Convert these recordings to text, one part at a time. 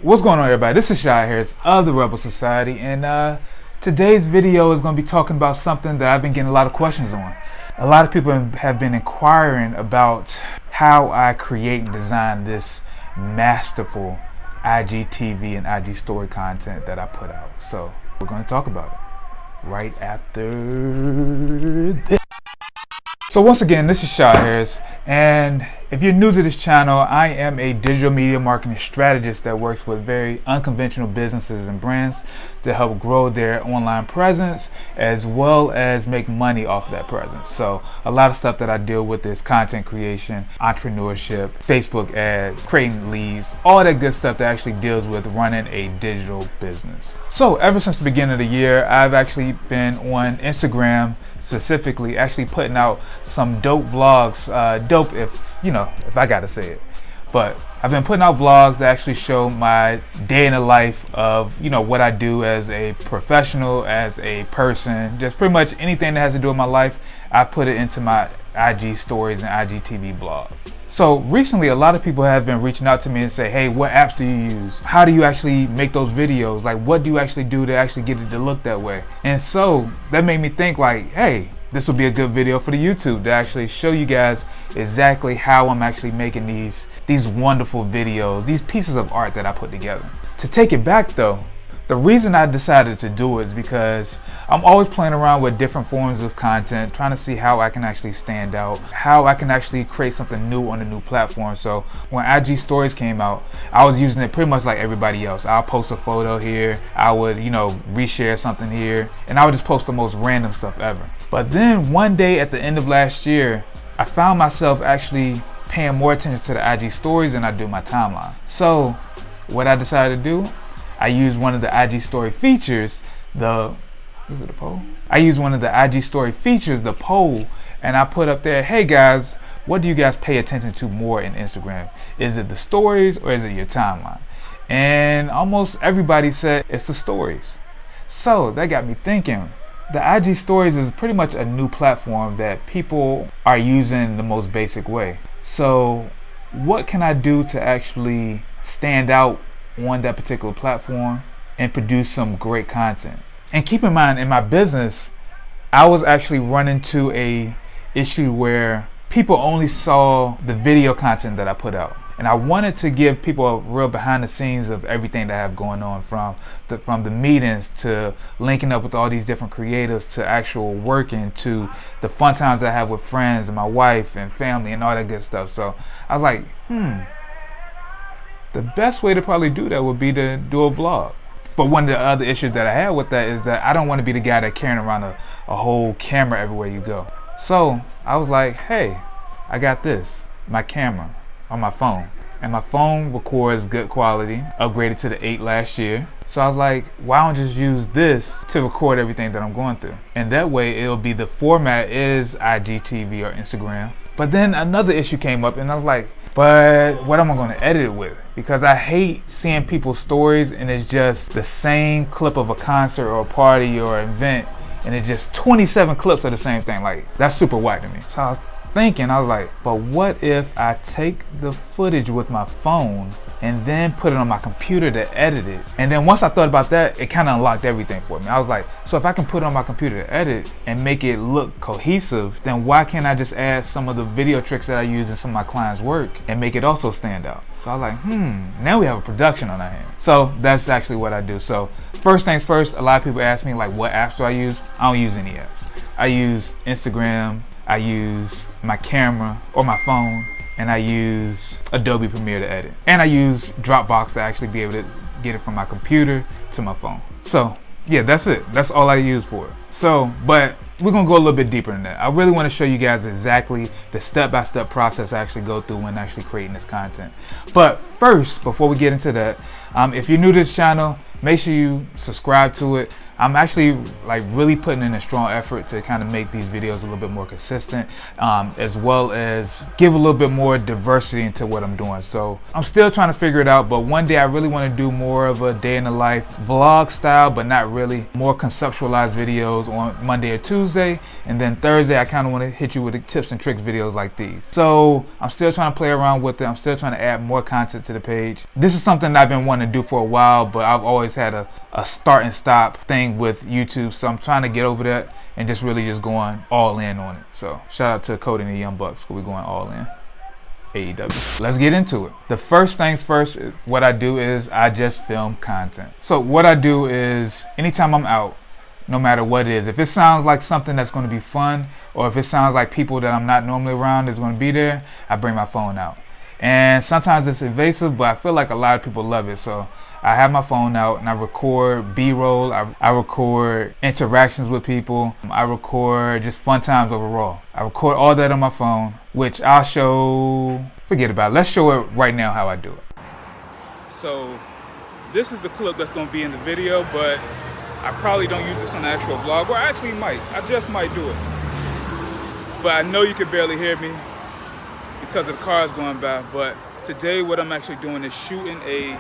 What's going on, everybody? This is Shy Harris of the Rebel Society, and today's video is going to be talking about something that I've been getting a lot of questions on. A lot of people have been inquiring about how I create and design this masterful IGTV and IG story content that I put out. So we're going to talk about it right after this. So once again, this is Shy Harris, and if you're new to this channel, I am a digital media marketing strategist that works with very unconventional businesses and brands to help grow their online presence as well as make money off that presence. So a lot of stuff that I deal with is content creation, entrepreneurship, Facebook ads, creating leads, all that good stuff that actually deals with running a digital business. So ever since the beginning of the year, I've actually been on Instagram specifically actually putting out some dope vlogs, dope if I gotta say it, but I've been putting out vlogs that actually show my day in the life of what I do as a professional, as a person, just pretty much anything that has to do with my life. I put it into my IG stories and IGTV blog. So recently a lot of people have been reaching out to me and say, hey, what apps do you use? How do you actually make those videos? Like, what do you actually do to actually get it to look that way? And so that made me think like, hey, this will be a good video for the YouTube to actually show you guys exactly how I'm actually making these wonderful videos, these pieces of art that I put together. To take it back though, the reason I decided to do it is because I'm always playing around with different forms of content, trying to see how I can actually stand out, how I can actually create something new on a new platform. So when IG stories came out, I was using it pretty much like everybody else. I'll post a photo here, I would reshare something here, and I would just post the most random stuff ever. But then one day at the end of last year, I found myself actually paying more attention to the IG stories than I do my timeline. So what I decided to do, I used one of the IG story features, the IG story features, the poll, and I put up there, hey guys, what do you guys pay attention to more in Instagram? Is it the stories or is it your timeline? And almost everybody said it's the stories. So that got me thinking. The IG stories is pretty much a new platform that people are using the most basic way. So what can I do to actually stand out on that particular platform and produce some great content? And keep in mind, in my business, I was actually running into a issue where people only saw the video content that I put out. And I wanted to give people a real behind the scenes of everything that I have going on, from the meetings to linking up with all these different creatives to actual working to the fun times I have with friends and my wife and family and all that good stuff. So I was like, the best way to probably do that would be to do a vlog. But one of the other issues that I had with that is that I don't want to be the guy that carrying around a whole camera everywhere you go. So I was like, hey, I got this, my camera on my phone. And my phone records good quality, upgraded to the 8 last year. So I was like, why don't I just use this to record everything that I'm going through? And that way it'll be, the format is IGTV or Instagram. But then another issue came up and I was like, but what am I going to edit it with? Because I hate seeing people's stories and it's just the same clip of a concert or a party or an event and it's just 27 clips of the same thing. Like, that's super whack to me. So I was thinking, I was like, but what if I take the footage with my phone and then put it on my computer to edit it? And then once I thought about that, it kind of unlocked everything for me. I was like, so if I can put it on my computer to edit and make it look cohesive, then why can't I just add some of the video tricks that I use in some of my clients' work and make it also stand out? So I was like, now we have a production on our hands. So that's actually what I do. So first things first, a lot of people ask me like, what apps do I use? I don't use any apps. I use Instagram, I use my camera or my phone, and I use Adobe Premiere to edit. And I use Dropbox to actually be able to get it from my computer to my phone. So yeah, that's it. That's all I use for it. So, but we're gonna go a little bit deeper than that. I really wanna show you guys exactly the step-by-step process I actually go through when actually creating this content. But first, before we get into that, if you're new to this channel, make sure you subscribe to it. I'm actually like really putting in a strong effort to kind of make these videos a little bit more consistent, as well as give a little bit more diversity into what I'm doing. So I'm still trying to figure it out, but one day I really want to do more of a day in the life vlog style, but not really, more conceptualized videos on Monday or Tuesday, and then Thursday I kind of want to hit you with the tips and tricks videos like these. So I'm still trying to play around with it. I'm still trying to add more content to the page. This is something I've been wanting to do for a while, but I've always had a start and stop thing with YouTube, so I'm trying to get over that and just really just going all in on it. So shout out to Cody and the Young Bucks, because we're going all in. AEW. Let's get into it. The first things first, what I do is I just film content. So what I do is anytime I'm out, no matter what it is, if it sounds like something that's going to be fun, or if it sounds like people that I'm not normally around is going to be there, I bring my phone out. And sometimes it's invasive, but I feel like a lot of people love it. So I have my phone out and I record B-roll, I record interactions with people, I record just fun times overall. I record all that on my phone, which I'll show, forget about it. Let's show it right now how I do it. So this is the clip that's going to be in the video, but I probably don't use this on the actual vlog, or I actually might. I just might do it. But I know you can barely hear me because of the cars going by. But today what I'm actually doing is shooting a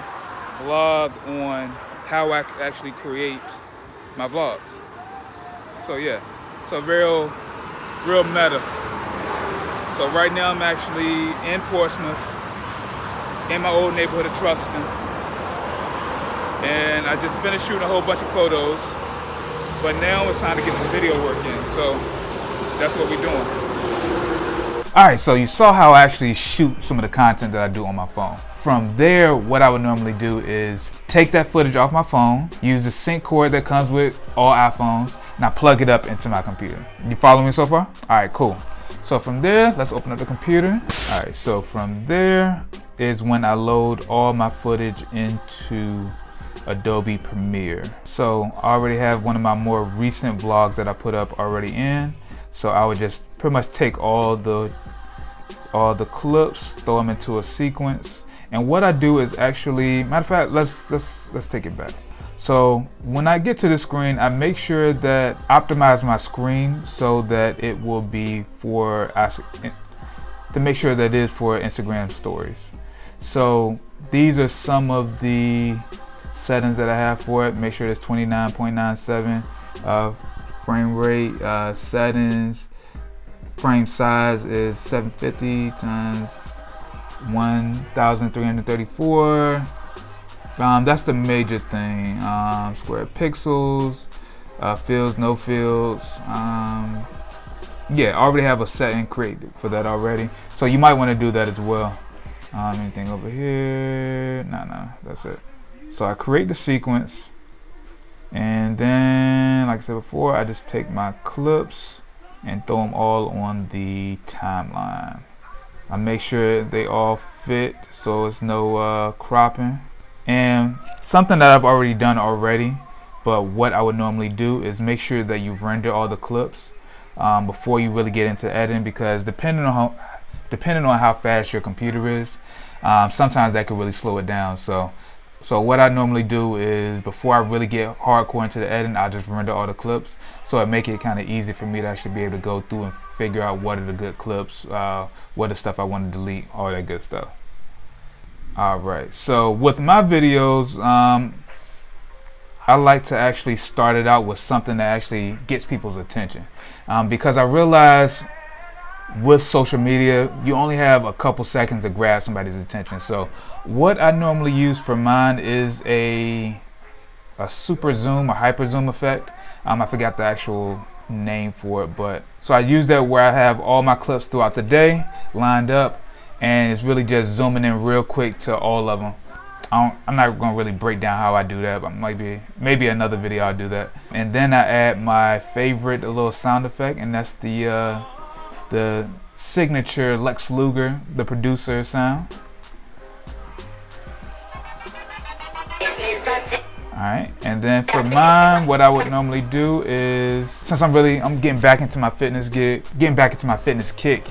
vlog on how I actually create my vlogs. So yeah, so real meta. So right now I'm actually in Portsmouth, in my old neighborhood of Truxton. And I just finished shooting a whole bunch of photos, but now it's time to get some video work in. So that's what we're doing. All right, so you saw how I actually shoot some of the content that I do on my phone. From there, what I would normally do is take that footage off my phone, use the sync cord that comes with all iPhones, and I plug it up into my computer. You follow me so far? All right, cool. So from there, let's open up the computer. All right, so from there is when I load all my footage into Adobe Premiere. So I already have one of my more recent vlogs that I put up already in. So I would just pretty much take all the clips, throw them into a sequence. And what I do is actually, matter of fact, let's take it back. So when I get to the screen, I make sure that optimize my screen so that it will be to make sure that it is for Instagram stories. So these are some of the settings that I have for it. Make sure it's 29.97 frame rate, settings, frame size is 750 times 1334. That's the major thing. Square pixels, fields, no fields. Yeah, I already have a setting created for that already, so you might want to do that as well. Anything over here? No, that's it. So I create the sequence, and then, like I said before, I just take my clips and throw them all on the timeline. I make sure they all fit, so it's no cropping. And something that I've already done already, but what I would normally do is make sure that you render all the clips before you really get into editing, because depending on how fast your computer is, sometimes that could really slow it down. So what I normally do is, before I really get hardcore into the editing, I just render all the clips, so it make it kind of easy for me to actually be able to go through and figure out what are the good clips, what are the stuff I want to delete, all that good stuff. Alright, so with my videos, I like to actually start it out with something that actually gets people's attention, because I realize with social media, you only have a couple seconds to grab somebody's attention. So what I normally use for mine is a super zoom or hyper zoom effect. I forgot the actual name for it, but so I use that where I have all my clips throughout the day lined up, and it's really just zooming in real quick to all of them. I'm not going to really break down how I do that, but maybe another video I'll do that. And then I add my favorite little sound effect, and that's the signature Lex Luger, the producer sound. Alright, and then for mine, what I would normally do is, since I'm getting back into my fitness kick,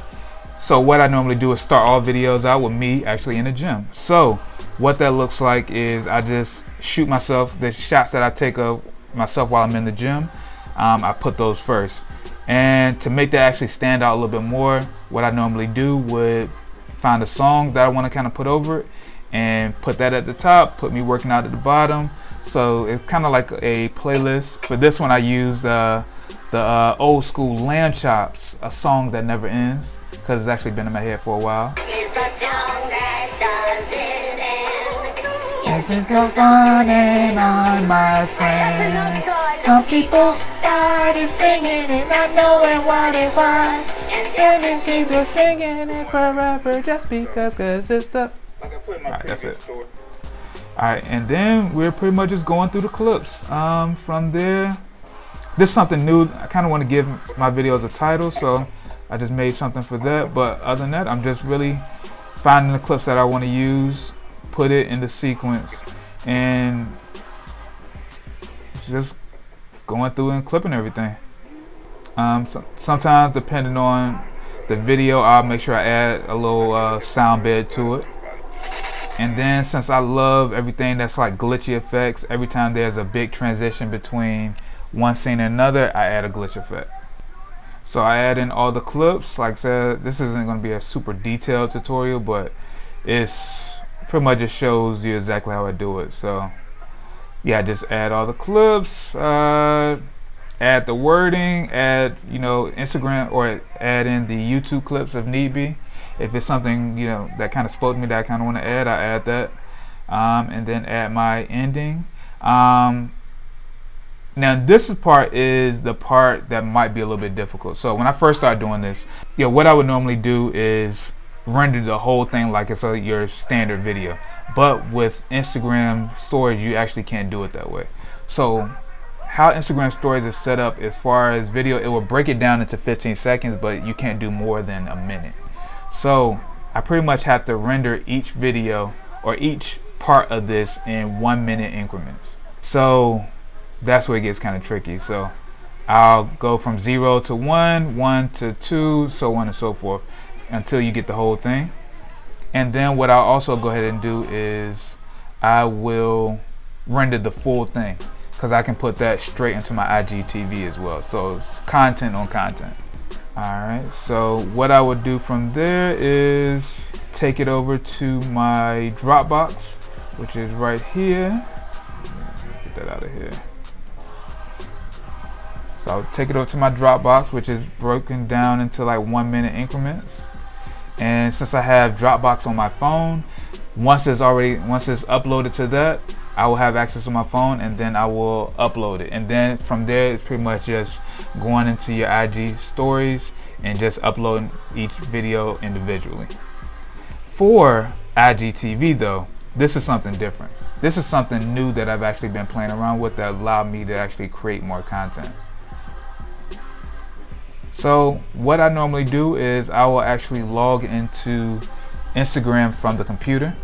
so what I normally do is start all videos out with me actually in the gym. So what that looks like is I just shoot myself, the shots that I take of myself while I'm in the gym, I put those first. And to make that actually stand out a little bit more, what I normally do would find a song that I want to kind of put over it and put that at the top, put me working out at the bottom. So it's kind of like a playlist. For this one, I used the old school Lamb Chops, A Song That Never Ends, because it's actually been in my head for a while. As it goes on and on, my friend. Some people started singing it, not knowing what it was, and then people singing it forever just because, cause it's the. Alright, that's it. Alright, and then we're pretty much just going through the clips. From there, this is something new. I kind of want to give my videos a title, so I just made something for that. But other than that, I'm just really finding the clips that I want to use, put it in the sequence, and just going through and clipping everything. Sometimes, depending on the video, I'll make sure I add a little sound bed to it. And then, since I love everything that's like glitchy effects, every time there's a big transition between one scene and another, I add a glitch effect. So I add in all the clips. Like I said, this isn't going to be a super detailed tutorial, but it's pretty much just shows you exactly how I do it. So yeah, just add all the clips, add the wording, add Instagram, or add in the YouTube clips if need be. If it's something that kind of spoke to me that I kind of want to add, I add that, and then add my ending. Now this part is the part that might be a little bit difficult. So when I first started doing this, what I would normally do is render the whole thing like it's your standard video. But with Instagram stories, you actually can't do it that way. So how Instagram stories is set up as far as video, it will break it down into 15 seconds, but you can't do more than a minute. So I pretty much have to render each video or each part of this in 1 minute increments. So that's where it gets kind of tricky. So I'll go from 0 to 1, 1 to 2, so on and so forth, until you get the whole thing. And then what I'll also go ahead and do is I will render the full thing, because I can put that straight into my IGTV as well. So it's content on content. Alright, so what I would do from there is take it over to my Dropbox, which is right here. Get that out of here. So I'll take it over to my Dropbox, which is broken down into like 1 minute increments. And since I have Dropbox on my phone, once it's uploaded to that, I will have access to my phone, and then I will upload it. And then from there, it's pretty much just going into your IG stories and just uploading each video individually. For IGTV though, this is something different. This is something new that I've actually been playing around with that allowed me to actually create more content. So what I normally do is I will actually log into Instagram from the computer.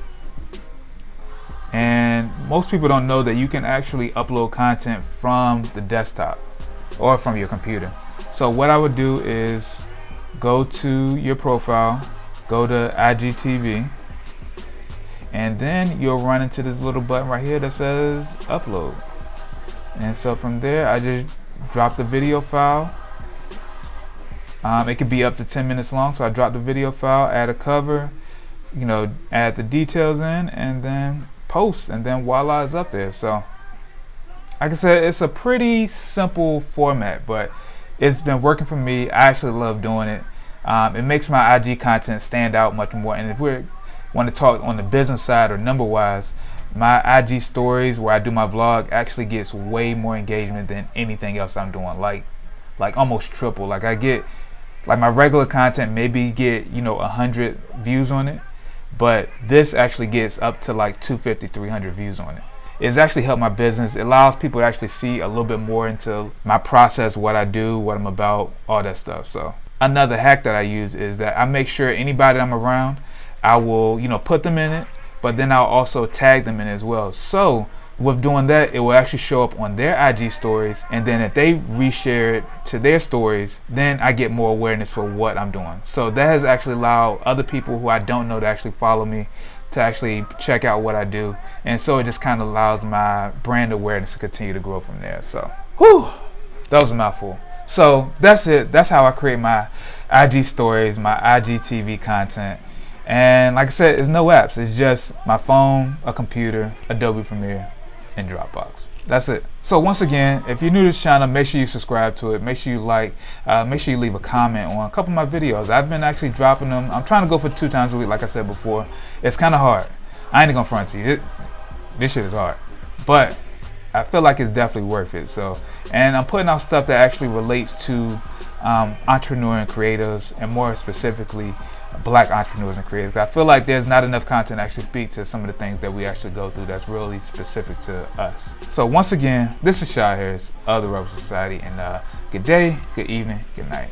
And most people don't know that you can actually upload content from the desktop or from your computer. So what I would do is go to your profile, go to IGTV, and then you'll run into this little button right here that says upload. And so from there, I just drop the video file. It could be up to 10 minutes long, so I drop the video file, add a cover, add the details in, and then post, and then voila, it's up there. So like I said, it's a pretty simple format, but it's been working for me. I actually love doing it. It makes my IG content stand out much more. And if we want to talk on the business side or number wise, my IG stories where I do my vlog actually gets way more engagement than anything else I'm doing, like almost triple. Like I get, like my regular content maybe get 100 views on it, but this actually gets up to like 250, 300 views on it. It's actually helped my business. It allows people to actually see a little bit more into my process, what I do, what I'm about, all that stuff. So another hack that I use is that I make sure anybody I'm around, I will put them in it, but then I'll also tag them in as well. So with doing that, it will actually show up on their IG stories, and then if they reshare it to their stories, then I get more awareness for what I'm doing. So that has actually allowed other people who I don't know to actually follow me, to actually check out what I do, and so it just kind of allows my brand awareness to continue to grow from there. So, whew, that was a mouthful. So that's it. That's how I create my IG stories, my IGTV content. And like I said, it's no apps. It's just my phone, a computer, Adobe Premiere, and Dropbox. That's it. So once again, if you're new to this channel, make sure you subscribe to it. Make sure you like, make sure you leave a comment on a couple of my videos. I've been actually dropping them. I'm trying to go for 2 times a week, like I said before. It's kind of hard. I ain't gonna front to you. This shit is hard. But I feel like it's definitely worth it. So, and I'm putting out stuff that actually relates to entrepreneur and creators, and more specifically black entrepreneurs and creators. I feel like there's not enough content to actually speak to some of the things that we actually go through that's really specific to us. So once again, this is Shy Harris of the Rebel Society, and good day, good evening, good night.